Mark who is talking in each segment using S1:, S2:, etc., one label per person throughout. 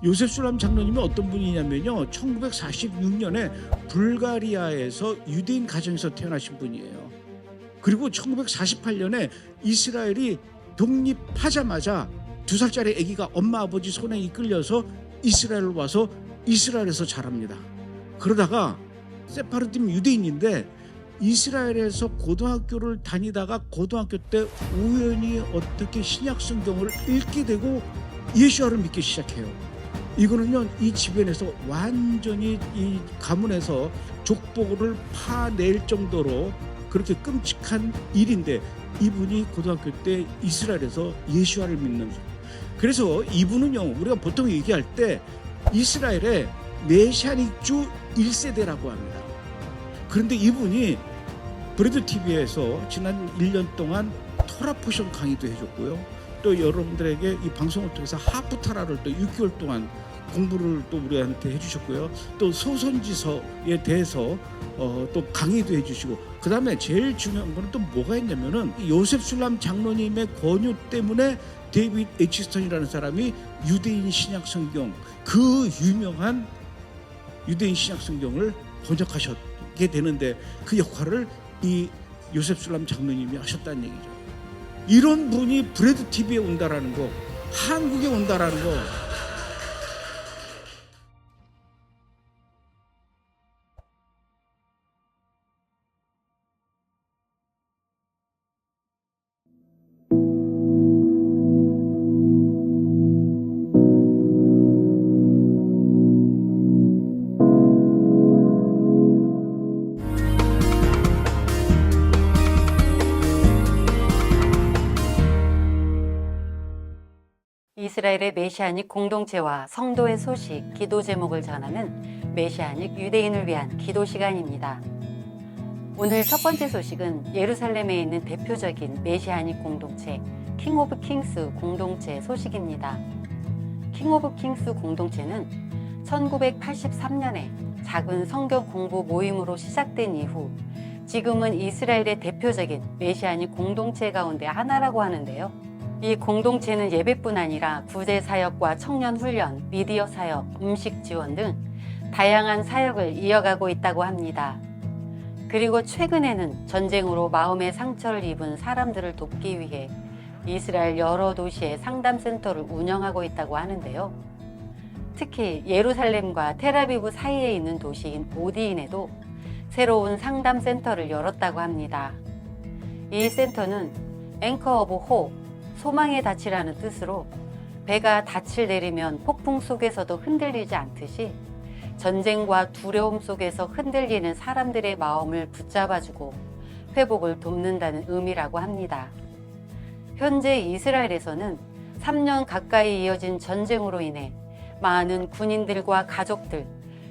S1: 요셉 술람 장로님이 어떤 분이냐면요, 1946년에 불가리아에서 유대인 가정에서 태어나신 분이에요. 그리고 1948년에 이스라엘이 독립하자마자 2살짜리 아기가 엄마 아버지 손에 이끌려서 이스라엘로 와서 이스라엘에서 자랍니다. 그러다가 세파르팀 유대인인데 이스라엘에서 고등학교를 다니다가 고등학교 때 우연히 어떻게 신약 성경을 읽게 되고 예수와를 믿기 시작해요. 이거는요, 이 집안에서 완전히 이 가문에서 족보를 파낼 정도로 그렇게 끔찍한 일인데, 이분이 고등학교 때 이스라엘에서 예수와를 믿는. 그래서 이분은요, 우리가 보통 얘기할 때 이스라엘의 메시아닉주 1세대라고 합니다. 그런데 이분이 브레드 TV에서 지난 1년 동안 토라 포션 강의도 해줬고요. 또 여러분들에게 이 방송을 통해서 하프타라를 또 6개월 동안 공부를 또 우리한테 해주셨고요. 또 소선지서에 대해서 또 강의도 해주시고, 그 다음에 제일 중요한 거는 또 뭐가 있냐면은 요셉 술람 장로님의 권유 때문에 데이빗 에치스턴이라는 사람이 유대인 신약 성경, 그 유명한 유대인 신약 성경을 번역하셨게 되는데, 그 역할을 이 요셉 술람 장로님이 하셨다는 얘기죠. 이런 분이 브레드 TV에 온다라는 거, 한국에 온다라는 거.
S2: 이스라엘의 메시아닉 공동체와 성도의 소식, 기도 제목을 전하는 메시아닉 유대인을 위한 기도 시간입니다. 오늘 첫 번째 소식은 예루살렘에 있는 대표적인 메시아닉 공동체 킹 오브 킹스 공동체 소식입니다. 킹 오브 킹스 공동체는 1983년에 작은 성경 공부 모임으로 시작된 이후 지금은 이스라엘의 대표적인 메시아닉 공동체 가운데 하나라고 하는데요. 이 공동체는 예배뿐 아니라 구제 사역과 청년 훈련, 미디어 사역, 음식 지원 등 다양한 사역을 이어가고 있다고 합니다. 그리고 최근에는 전쟁으로 마음의 상처를 입은 사람들을 돕기 위해 이스라엘 여러 도시에 상담센터를 운영하고 있다고 하는데요. 특히 예루살렘과 텔아비브 사이에 있는 도시인 모디인에도 새로운 상담센터를 열었다고 합니다. 이 센터는 앵커 오브 홉, 소망의 닻이라는 뜻으로 배가 닻을 내리면 폭풍 속에서도 흔들리지 않듯이 전쟁과 두려움 속에서 흔들리는 사람들의 마음을 붙잡아주고 회복을 돕는다는 의미라고 합니다. 현재 이스라엘에서는 3년 가까이 이어진 전쟁으로 인해 많은 군인들과 가족들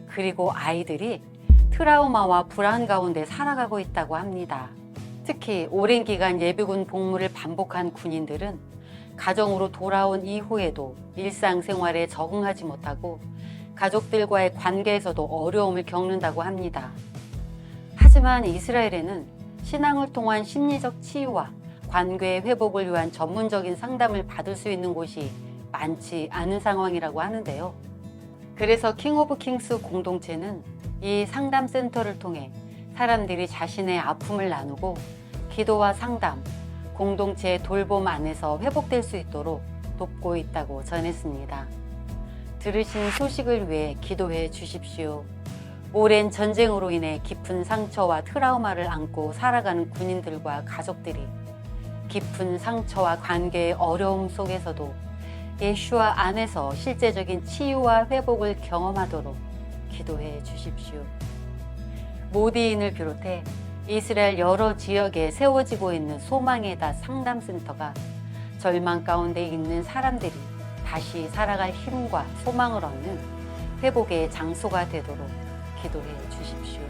S2: 그리고 아이들이 트라우마와 불안 가운데 살아가고 있다고 합니다. 특히 오랜 기간 예비군 복무를 반복한 군인들은 가정으로 돌아온 이후에도 일상생활에 적응하지 못하고 가족들과의 관계에서도 어려움을 겪는다고 합니다. 하지만 이스라엘에는 신앙을 통한 심리적 치유와 관계 회복을 위한 전문적인 상담을 받을 수 있는 곳이 많지 않은 상황이라고 하는데요. 그래서 킹 오브 킹스 공동체는 이 상담센터를 통해 사람들이 자신의 아픔을 나누고 기도와 상담, 공동체의 돌봄 안에서 회복될 수 있도록 돕고 있다고 전했습니다. 들으신 소식을 위해 기도해 주십시오. 오랜 전쟁으로 인해 깊은 상처와 트라우마를 안고 살아가는 군인들과 가족들이 깊은 상처와 관계의 어려움 속에서도 예수와 안에서 실제적인 치유와 회복을 경험하도록 기도해 주십시오. 모디인을 비롯해 이스라엘 여러 지역에 세워지고 있는 소망의 닷 상담센터가 절망 가운데 있는 사람들이 다시 살아갈 힘과 소망을 얻는 회복의 장소가 되도록 기도해 주십시오.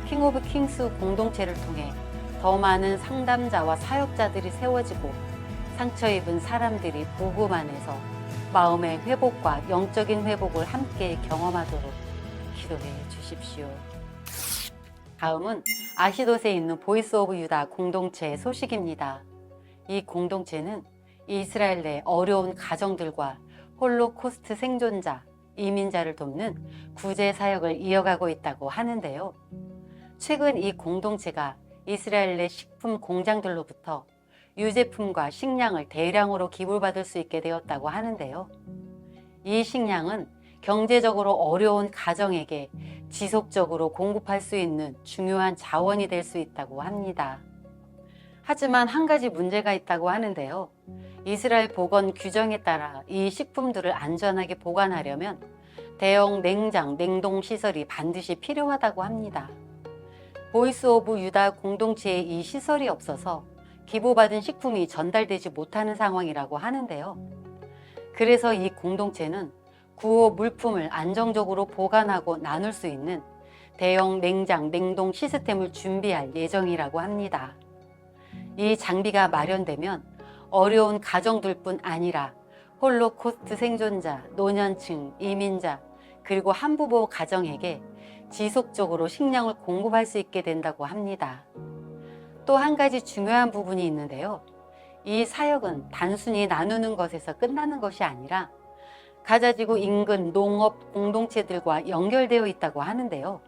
S2: 킹 오브 킹스 공동체를 통해 더 많은 상담자와 사역자들이 세워지고 상처 입은 사람들이 복음 안에서 마음의 회복과 영적인 회복을 함께 경험하도록 기도해 주십시오. 다음은 아시돗에 있는 보이스 오브 유다 공동체의 소식입니다. 이 공동체는 이스라엘 내 어려운 가정들과 홀로코스트 생존자, 이민자를 돕는 구제 사역을 이어가고 있다고 하는데요. 최근 이 공동체가 이스라엘 내 식품 공장들로부터 유제품과 식량을 대량으로 기부받을 수 있게 되었다고 하는데요. 이 식량은 경제적으로 어려운 가정에게 지속적으로 공급할 수 있는 중요한 자원이 될 수 있다고 합니다. 하지만 한 가지 문제가 있다고 하는데요. 이스라엘 보건 규정에 따라 이 식품들을 안전하게 보관하려면 대형 냉장, 냉동 시설이 반드시 필요하다고 합니다. 보이스 오브 유다 공동체에 이 시설이 없어서 기부받은 식품이 전달되지 못하는 상황이라고 하는데요. 그래서 이 공동체는 구호 물품을 안정적으로 보관하고 나눌 수 있는 대형 냉장, 냉동 시스템을 준비할 예정이라고 합니다. 이 장비가 마련되면 어려운 가정들뿐 아니라 홀로코스트 생존자, 노년층, 이민자, 그리고 한부모 가정에게 지속적으로 식량을 공급할 수 있게 된다고 합니다. 또 한 가지 중요한 부분이 있는데요. 이 사역은 단순히 나누는 것에서 끝나는 것이 아니라 가자지구 인근 농업 공동체들과 연결되어 있다고 하는데요.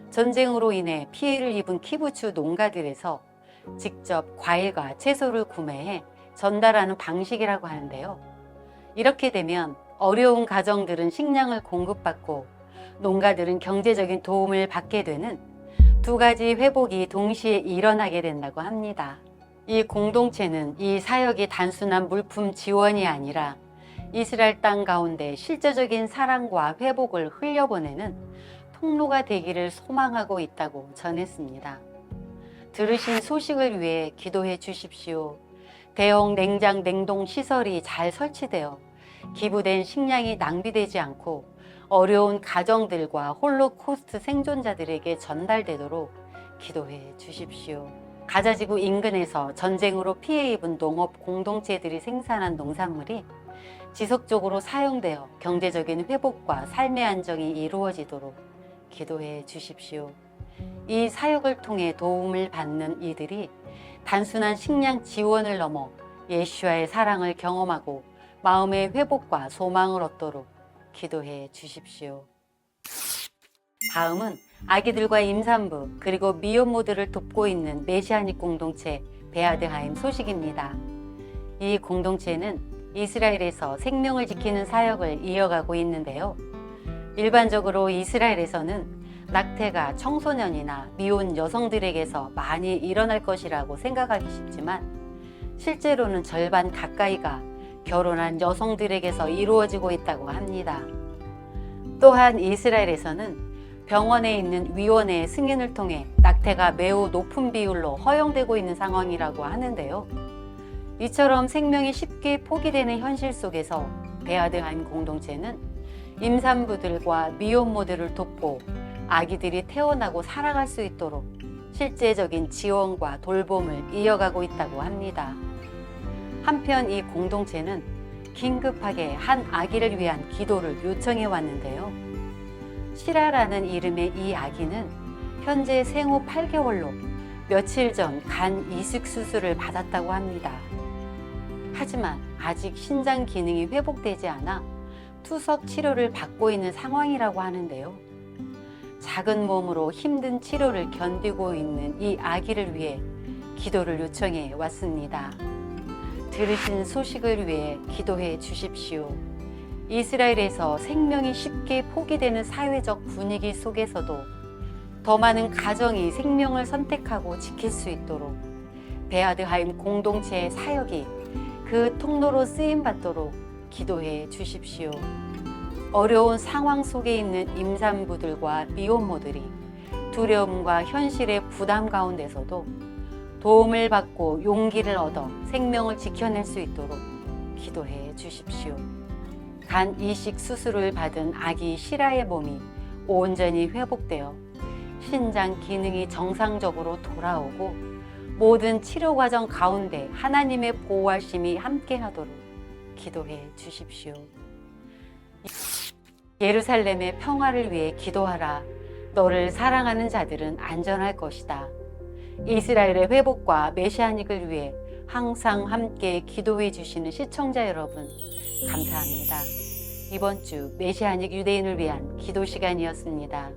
S2: 전쟁으로 인해 피해를 입은 키부츠 농가들에서 직접 과일과 채소를 구매해 전달하는 방식이라고 하는데요. 이렇게 되면 어려운 가정들은 식량을 공급받고 농가들은 경제적인 도움을 받게 되는 두 가지 회복이 동시에 일어나게 된다고 합니다. 이 공동체는 이 사역이 단순한 물품 지원이 아니라 이스라엘 땅 가운데 실제적인 사랑과 회복을 흘려보내는 통로가 되기를 소망하고 있다고 전했습니다. 들으신 소식을 위해 기도해 주십시오. 대형 냉장 냉동 시설이 잘 설치되어 기부된 식량이 낭비되지 않고 어려운 가정들과 홀로코스트 생존자들에게 전달되도록 기도해 주십시오. 가자지구 인근에서 전쟁으로 피해 입은 농업 공동체들이 생산한 농산물이 지속적으로 사용되어 경제적인 회복과 삶의 안정이 이루어지도록 기도해 주십시오. 이 사역을 통해 도움을 받는 이들이 단순한 식량 지원을 넘어 예수와의 사랑을 경험하고 마음의 회복과 소망을 얻도록 기도해 주십시오. 다음은 아기들과 임산부 그리고 미혼모들을 돕고 있는 메시아닉 공동체 베아드하임 소식입니다. 이 공동체는 이스라엘에서 생명을 지키는 사역을 이어가고 있는데요. 일반적으로 이스라엘에서는 낙태가 청소년이나 미혼 여성들에게서 많이 일어날 것이라고 생각하기 쉽지만 실제로는 절반 가까이가 결혼한 여성들에게서 이루어지고 있다고 합니다. 또한 이스라엘에서는 병원에 있는 위원회의 승인을 통해 낙태가 매우 높은 비율로 허용되고 있는 상황이라고 하는데요. 이처럼 생명이 쉽게 포기되는 현실 속에서 베아드하임 공동체는 임산부들과 미혼모들을 돕고 아기들이 태어나고 살아갈 수 있도록 실제적인 지원과 돌봄을 이어가고 있다고 합니다. 한편 이 공동체는 긴급하게 한 아기를 위한 기도를 요청해 왔는데요. 시라라는 이름의 이 아기는 현재 생후 8개월로 며칠 전 간 이식 수술을 받았다고 합니다. 하지만 아직 신장 기능이 회복되지 않아 투석 치료를 받고 있는 상황이라고 하는데요. 작은 몸으로 힘든 치료를 견디고 있는 이 아기를 위해 기도를 요청해 왔습니다. 들으신 소식을 위해 기도해 주십시오. 이스라엘에서 생명이 쉽게 포기되는 사회적 분위기 속에서도 더 많은 가정이 생명을 선택하고 지킬 수 있도록 베아드하임 공동체의 사역이 그 통로로 쓰임받도록 기도해 주십시오. 어려운 상황 속에 있는 임산부들과 미혼모들이 두려움과 현실의 부담 가운데서도 도움을 받고 용기를 얻어 생명을 지켜낼 수 있도록 기도해 주십시오. 간 이식 수술을 받은 아기 시라의 몸이 온전히 회복되어 신장 기능이 정상적으로 돌아오고 모든 치료 과정 가운데 하나님의 보호하심이 함께하도록 기도해 주십시오. 예루살렘의 평화를 위해 기도하라. 너를 사랑하는 자들은 안전할 것이다. 이스라엘의 회복과 메시아닉을 위해 항상 함께 기도해 주시는 시청자 여러분, 감사합니다. 이번 주 메시아닉 유대인을 위한 기도 시간이었습니다.